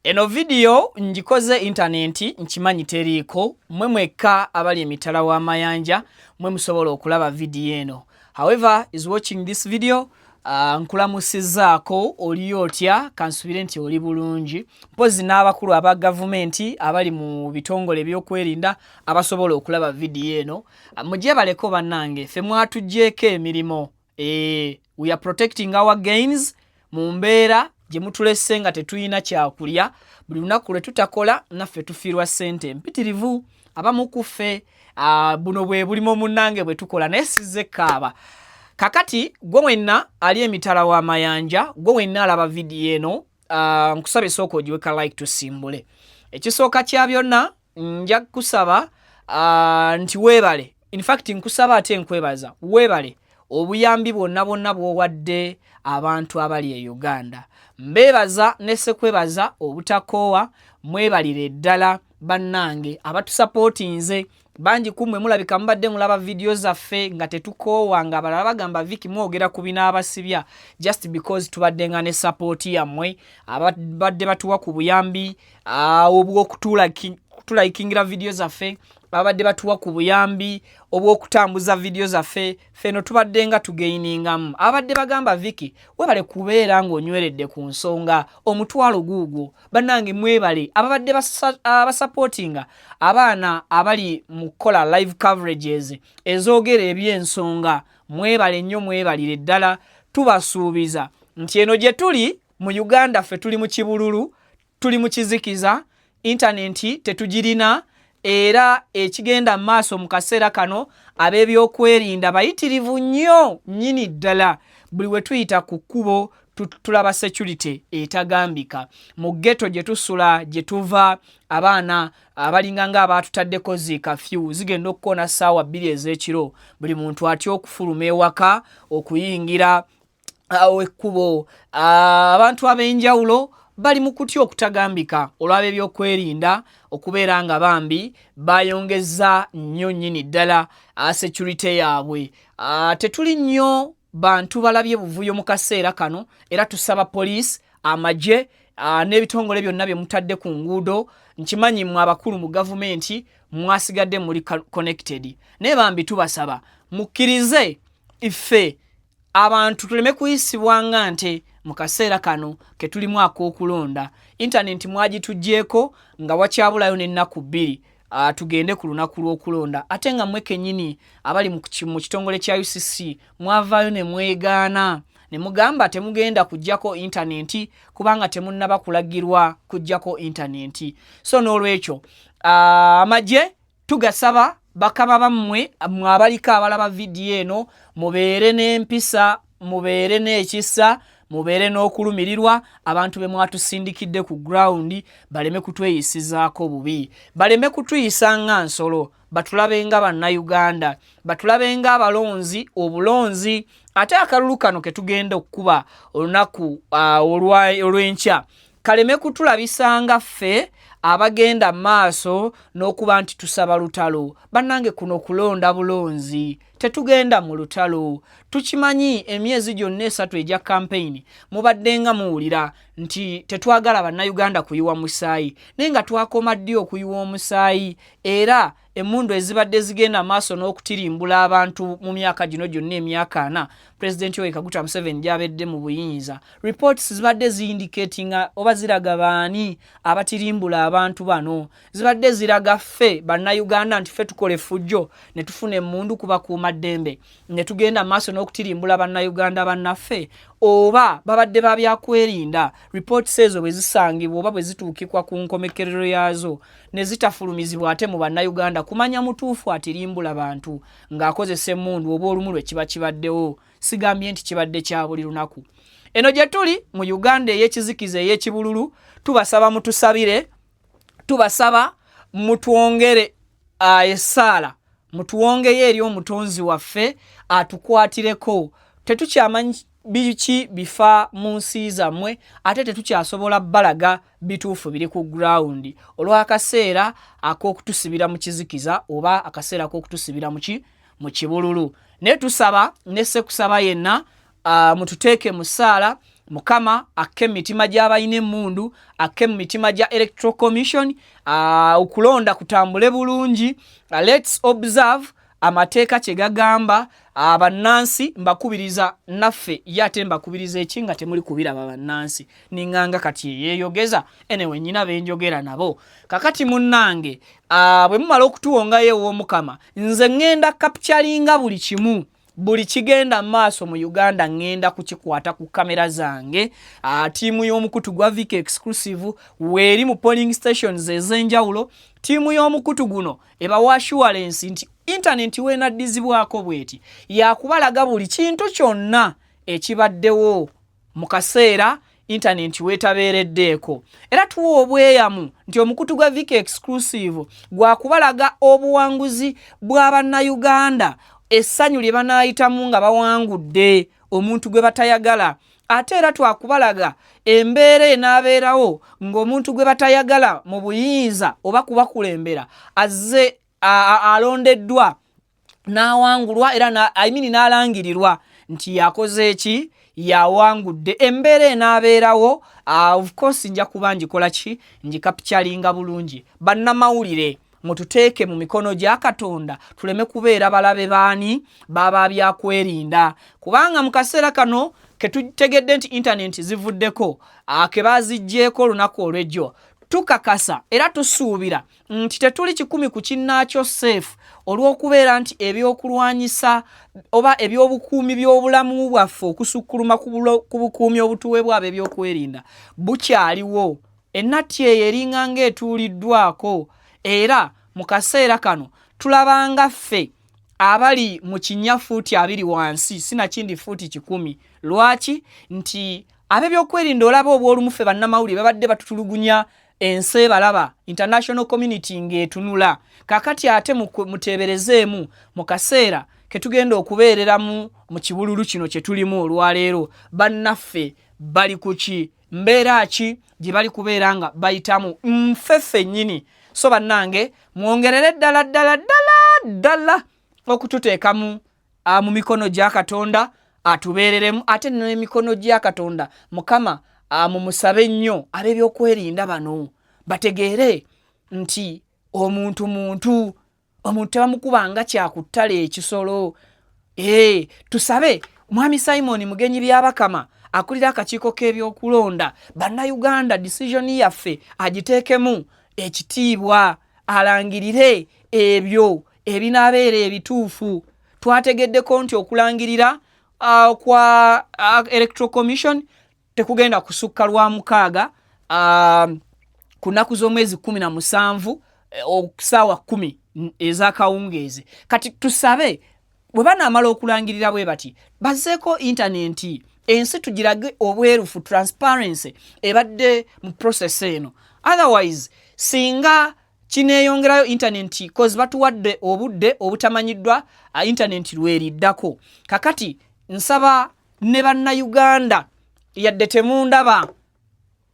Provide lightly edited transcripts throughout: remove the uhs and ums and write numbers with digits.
Eno video njikoze internet nchimanyi teriiko mweka abali emitala wa mayanja mwe musobola okulaba video eno. However, is watching this video nkulamusizaako oli otya kansubire nti oli bulungi mpozi n'abakulu aba government abali mu bitongole ebyokwerinda abasobola okulaba video eno mujje baleko bannange ffe mwatujjeeko emirimo we are protecting our gains mu mbeera gye mutulese nga tetuyina kyakulya buli lunaku lwe tutakola naffe tufiirwa ssente mpitirivu abamu ku ffe buno bwe bulimo munnange bwe tukola naye sizze kaaba kakati gwe wenna ali emitala wa mayanja gwe wenna alaba video eno nkusabe sooka ogiweka like tusimbule ekisooka kya byonna nja kusaba nti weebale in fact nkusaba ate nkwebaza weebale obuyambi bwonna bw'owadde abantu abali e Uganda mbebaza nese kwebaza obutakoowa mwebalire ddala bannange abatusupportinze banji kumwe mulabika mbadde mulaba video zaffe nga tetukoowa nga abalala bagamba Vicky mwogera ku binaabasibya just because tubadde nga ne support yammwe abadde batuwa ku buyambi obw'okutulaikingira video zaffe babadde batuwa ku buyambi obw'okutambuza video zaffe feno tubadde nga tugainingamu abadde bagamba Vicky webale kubeera ng'onyweredde ku nsonga omutwalo guugwo bannange mwebale ababadde basupportinga abaana abali mu kola live coverages ezoogera eby'ensonga mwebale nnyo mwebalire ddala tubasuubiza nti eno gye tuli mu Uganda ffe tuli mu kibululu tuli mu kizikiza internet tetugirina era ekigenda maaso mu kaseera kano ab'ebyokwerinda bayitirivu nnyo nnyini ddala buli we tuyita ku kkubo tulaba security etagambika mu ghetto gye tusula gye tuva abaana abalinga nga abaatutaddeko zikafyu zigenda okukona ssaawa 2 ez'ekiro buli muntu atya okufuluma ewaka okuyingira ekkubo abantu ab'enjawulo bali mu kutya okutagambika olw'aba ebyokwerinda okubeera nga bambi bayongeza nnyo nnyini ddala security yaabwe tetuli nnyo bantu balabye buvuyo mu kaseera kano era tusaba police amagye n'ebitongole byonna bye mutadde ku nguudo nkimanyi mwe abakulu mu gavumenti mwasigadde muli connected naye bambi tubasaba mukkirize iffe abantu tuleme kuyisibwa nga nte mu kaseera kano ke tulimu ak'okulonda internet mwagituggyeko nga wakyabulayo n'ennaku 2 tugende ku lunaku lw'okulonda ate nga mwe kennyini abali mu kitongole kya UCC mwavaayo ne mwegaana ne mugamba temugenda kuggyako internet kubanga temunnaba kulagirwa kuggyako internet so n'olwekyo amagye tugasaba bakaba bammwe mwabaliko abalaba video eno mubeere n'empisa mubeere n'ekisa mubeere n'okulumirirwa abantu be mwatusindikidde ku ground baleme kutweyisizaako bubi baleme kutuyisa nga nsolo batulabe nga bannayuganda batulabe nga abalonzi obulonzi ate akalulu kano ke tugenda okukuba olunaku olw'enkya kaleme kutulabisanga ffe abagenda maaso n'okuba nti tusaba lutalo bannange kuno kulonda bulonzi tetugenda mu lutalo tukimanyi emyezi gyonna 3 ejja campaign mubadde nga muwulira nti tetwagala bannayuganda kuyiwa musaayi naye nga twakoma ddi okuyiwa omusaayi era emmundu ezibadde zigenda maaso n'okutirimbula abantu mu myaka gino gyonna emyaka 4 President Yoweri Kaguta Museveni gy'abedde mu buyinza reports zibadde ziindicatinga oba ziraga baani abatirimbula abantu bano zibadde ziraga ffe bannayuganda nti ffe tukole fujjo ne tufuna emmundu kubakuuma ddembe ne tugenda maaso n'okutirimbula bannayuganda bannaffe oba babadde babyakwerinda reports ezo bwe zisangibwa oba bwe zituukikwa ku nkomekerero yaazo ne zitafulumizibwa ate mu bannayuganda kumanya mutuufu atirimbula bantu ng'akozesa emmundu oba olumu lwe kiba kibaddewo sigambye nti kibadde kya buli lunaku eno gye tuli mu Uganda ey'ekizikiza ey'ekibululu tubasaba mutusabire tubasaba mutwongere essaala mutuwongeyo eri omutonzi waffe atukwatireko tetukyamanyi biki bifa mu nsi zammwe ate tetukyasobola balaga bituufu biri ku ground olw'akaseera ak'okutusibira mu kizikiza oba akaseera ak'okutusibira mu kibululu naye tusaba nesse kusaba yenna mututeeke mu ssaala Mukama akke mitima gy'abalina emmundu, akke mitima gya Electoral Commission, okulonda kutambule bulungi. Let's observe amateeka kye gagamba. Bannansi mbakubiriza naffe yate mbakubiriza ekinga temuli kubiraba bannansi ninganga kati yeeyogeza anyway nyina benjogera nabo kakati munnange bwe mumala okutuwongayo ew'omukama nze ngenda capturinga buli kimu buli kigenda maaso mu Uganda ngenda kukikwata ku kamera zange. Tiimu y'omukutu gwa Vic Exclusive weeri mu polling stations ez'enjawulo. Tiimu y'omukutu guno ebawa assurance nti internet weenaddizibwako bweti yakubalaga buli kintu kyonna ekibaddewo mu kaseera internet wetabeereddeeko. Era tuwa obweyamu nti omukutu gwa Vic Exclusive gwakubalaga obuwanguzi bw'Abannayuganda, essanyu lye banaayitamu nga bawangudde omuntu gwe batayagala. Ate era twakubalaga embeera enaabeerawo ng'omuntu gwe batayagala mu buyinza oba kubakulembera azze alondeddwa n'awangulwa era n'alangirirwa nti yakoze eki yawangudde. Embeera enaabeerawo of course nja kuba njikola ki njikapityalinga bulungi. Bannamawulire mututeeke mu mikono gya Katonda tuleme kubeera balabe baani baba byakwerinda, kubanga mu kaseera kano ketutegedde nti internet zivuddeko ke baziggyeko olunaku olw'ejjo tukakasa era tusuubira nti tetuli kikumi ku kinnaakyo safe olw'okubeera nti ebyokulwanyisa oba ebyobukuumi by'obulamu bwaffe okusukkuluma ku bukuumi obutuweebwa abo ebyokwerinda bukyaliwo. Ennatti eyo eringa ng'etuuliddwako era mu kaseera kano tulabanga ffe abali mu kinnya fuuti 2 wansi sinakindi fuuti 10. Lwaki? Nti ab'ebyokwerinda olaba obw'olumuffe bannamawulire babadde batutulugunya ensi balaba international community ng'etunula. Kakati ate muteeberezeemu mu kaseera ketugenda okubeereramu mu kibululu kino kye tulimu olwaleero bannaffe bali ku ki mbeera ki gye bali kubeera nga bayitamu nfeffe nnyini. So bannange mwongerere ddala okututeekamu mu mikono gya Katonda atubeereremu ate n'emikono gya Katonda Mukama mumusabe nnyo ab'ebyokwerinda bano bategeere nti omuntu tebamukubanga kyakuttale ekisolo. Tusabe Mwami Simon Mugenyi byabakama akulira akakiiko k'ebyokulonda Bannayuganda decision yaffe agiteekemu ekitiibwa alangirire ebyo ebinaabeera ebituufu. Twategeddeko nti okulangirira kwa Electoral Commission tekugenda kusukka lwa 6 ku nnaku z'omwezi 17 okusaawa 10 ez'akawungeezi. Kati tusabe bwe banaamala okulangirira bwe bati bazzeeko internet ensi tugirage obwerufu transparency ebadde mu process eno. Otherwise singa kineeyongerayo internet cause batuwadde obudde obutamanyiddwa internet lweriddako. Kakati nsaba ne Bannayuganda yadde temundaba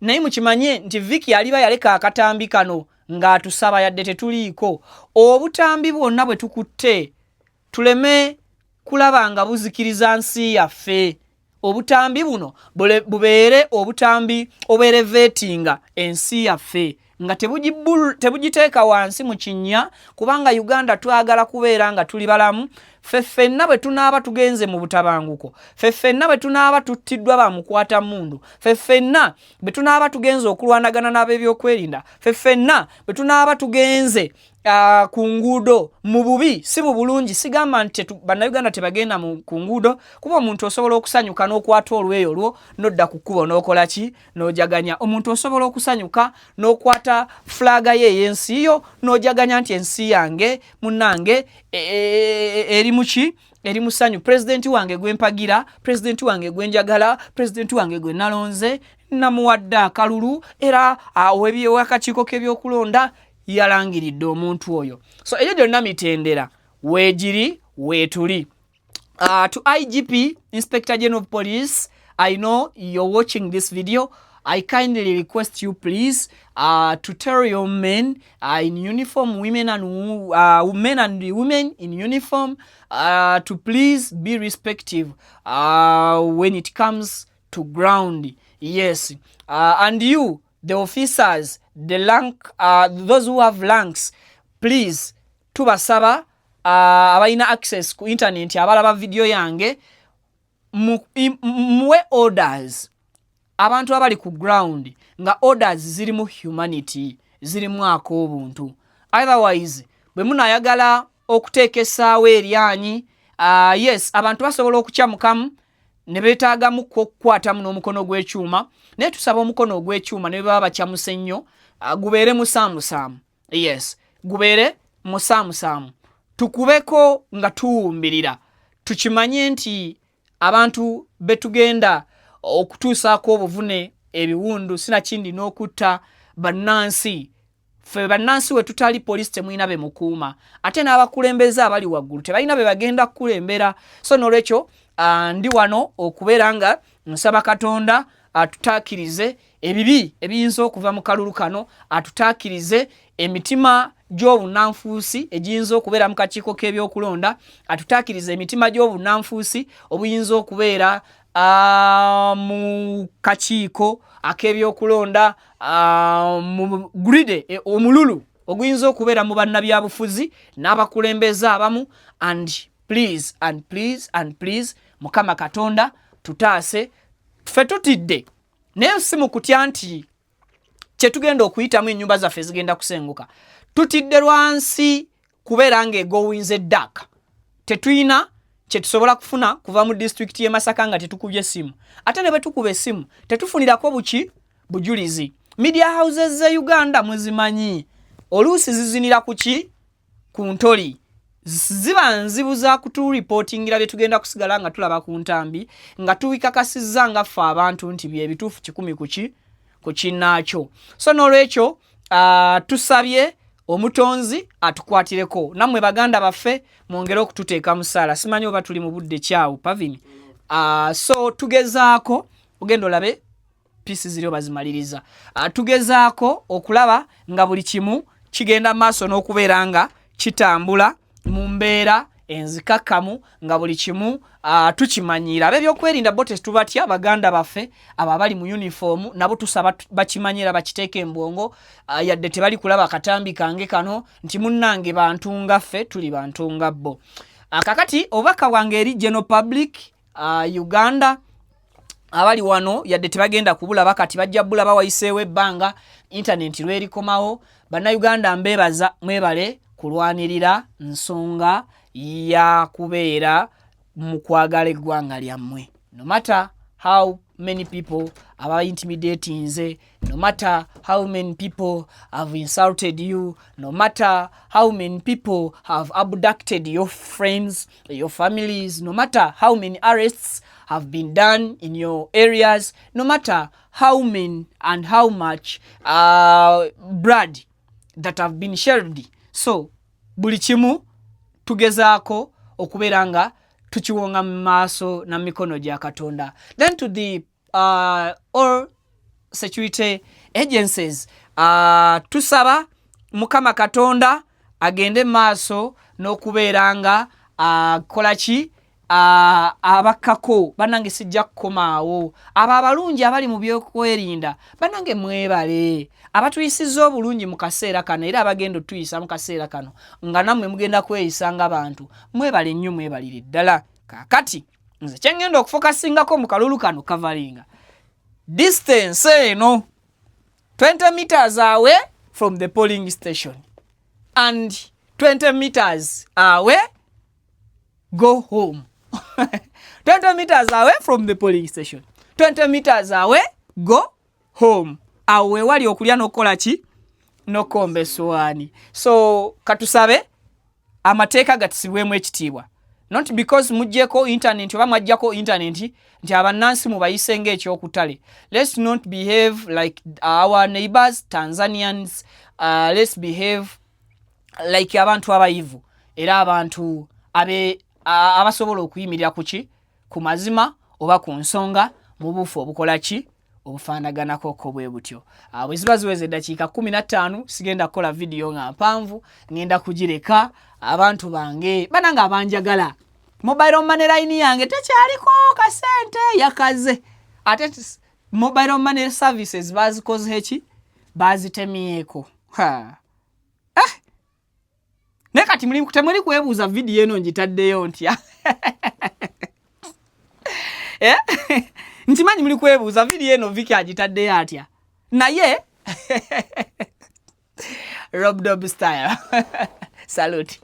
naye mukimanye nti Vic aliba yaleka akatambi kano ng'atusaba yadde tetuliiko obutambi bwonna bwe tukutte tuleme kulaba nga buzikiriza nsi yaffe. Obutambi buno bubeere obutambi obuerevetinga ensi yaffe nga tebugiteeka wansi mu kinnya, kubanga Uganda twagala kubeera nga tuli balamu. Ffenna bwe tunaaba tugenze mu butabanguko, ffenna bwe tunaaba tuttiddwa bamukwata mundu, ffenna bwe tunaaba tugenze okulwanagana n'ab'ebyokwerinda, ffenna bwe tunaaba tugenze ku nguudo mu bubi si mu bulungi. Sigamba nti Bannayuganda tebagenda ku nguudo, kuba omuntu osobola okusanyuka n'okwata olweyo olwo n'odda ku kkubo n'okola ki n'ojaganya. Omuntu osobola okusanyuka n'okwata flaga ye ey'ensi yo n'ojaganya nti ensi yange munnange eri muki eri musanyu. President wange gwempagira, president wange gwenjagala, president wange gwe nalonze namuwadde akalulu era w'akakiiko k'ebyokulonda yalangiridde omuntu oyo. So ebyo byonna mitendera weegiri weetuli. To IGP, Inspector General of Police, I know you're watching this video. I kindly request you please to tell your men in uniform, men and women in uniform, to please be respectful when it comes to ground. Yes. And you, the officers, the rank, those who have ranks, please, tubasaba, abalina access ku internet, abalaba video yange, muwe orders. Abantu abali ku ground, nga orders zirimu humanity, zirimu akobuntu. Otherwise, bwe munayagala okuteekesaawo eryanyi, yes, abantu basobola okukyamukamu, ne beetaagamu okukwatamu n'omukono gw'ekyuma, naye tusaba omukono ogw'ekyuma ne baba bakyamuse nnyo, gubeere musaamusaamu. Yes, gubeere musaamusaamu. Tukubeko nga tuwumbirira. Tukimanye nti abantu betugenda okutuusaako obuvune ebiwundu sinakindi n'okutta bannansi. Ffe bannansi we tutali police temuyina be mukuuma. Ate n'abakulembeze abali waggulu tebalina be bagenda kukulembera. So n'olwekyo ndi wano okubeera nga nsaba Katonda atutaakirize ebibi ebiyinza okuva mu kalulu kano, atutaakirize emitima gy'obunanfuusi egiyinza okubeera mu kakiiko k'ebyokulonda, atutaakirize emitima gy'obunanfuusi obuyinza okubeera mu kakiiko ak'ebyokulonda, mu gride omululu oguyinza okubeera mu bannabyabufuzi n'abakulembeze abamu. And please, Mukama Katonda tutaase. Ffe tutidde naye si mu kutya nti kye tugenda okuyitamu ennyumba zaffe zigenda kusenguka. Tutidde lwansi kubeera ng'egowinze eddaka. Tetuyina kye tusobola kufuna kuva mu district y'e Masaka nga tetukubye essimu. Ate ne bwe tukuba essimu tetufunirako bujulizi. Media houses ze Uganda muzimanyi. Oluusi zizinira kuki? Ku ntoli. Ziba nzibu za kutureportingira bye tugenda kusigala nga tulaba ku ntambi, nga tuwikakasizza nga ffe abantu nti bye bituufu 10 ku kinnaakyo. So n'olwekyo tusabye omutonzi atukwatireko. Nammwe baganda baffe mwongere okututeeka mu ssaala. Simanyi oba tuli mu budde kyawu Pavini. So tugezaako ogenda olabe pieces ziri bazimaliriza. Tugezaako okulaba nga buli kimu kigenda maaso n'okubeera nga kitambula mu mbeera enzikakkamu, nga buli kimu tukimanyiira. Ab'ebyokwerinda bo tetubatya baganda baffe abali mu uniform, nabo tusaba bakimanyira bakiteeke embwongo, yadde tebali kulaba katambi kange kano nti munnange bantu nga ffe tuli bantu nga bo. Kakati obubaka bwange eri general public Uganda abali wano yadde tebagenda kubulaba kati bajja bulaba wayiseewo ebbanga internet lwerikomawo. Bannayuganda mbebaza mwebale kulwanirira nsonga ya kubeera mu kwagala eggwanga lyammwe. No matter how many people are intimidating nze, no matter how many people have insulted you, no matter how many people have abducted your friends, your families, no matter how many arrests have been done in your areas, no matter how many and how much blood that have been shed. So buli kimu tugezaako okubeera nga tukiwonga mu maaso na mikono gya Katonda. Then to the all security agencies, tusaba Mukama Katonda agende maaso n'okubeera nga kolaki abakako banange sijja kukomaawo. Abo abalungi abali mu byokwerinda banange mwebale, abatuyisizza obulungi mu kaseera kano era abagenda tuyisa mu kaseera kano nga nammwe mugenda kweyisa nga bantu mwebale nnyo, mwebalire ddala. Kakati nze kyengenda okufokasingako mu kalulu kano kavalinga distance eno 20 meters away from the polling station and 20 meters away go home. 20 meters away from the polling station, 20 meters away go home. Awe wali okulya nokola ki nokombe swani. So katusabe amateeka gatisibwemu ekitiibwa, not because mujjeko internet oba mwajjako internet nti abannansi mubayisenge ekyokutale. Let's not behave like our neighbors Tanzanians. Let's behave like abantu abayivu era abantu abasobola okuyimirira kuki ku mazima oba ku nsonga mu bufu obukola ki obufaanaganako ko bwe butyo. Bwe ziba ziweze eddakiika 15 sigenda kukola video nga mpanvu, ngenda kugireka abantu bange bananga abanjagala. Mobile money line yange tekyaliko kasente yakaze. ate mobile money services bazikoze hechi bazitemyeko nekati temuli kwebuuza video eno njitaddeyo ntya ntimanyi muli kwebuuza video eno Vicky agitaddeyo atya naye Rob Dob style salute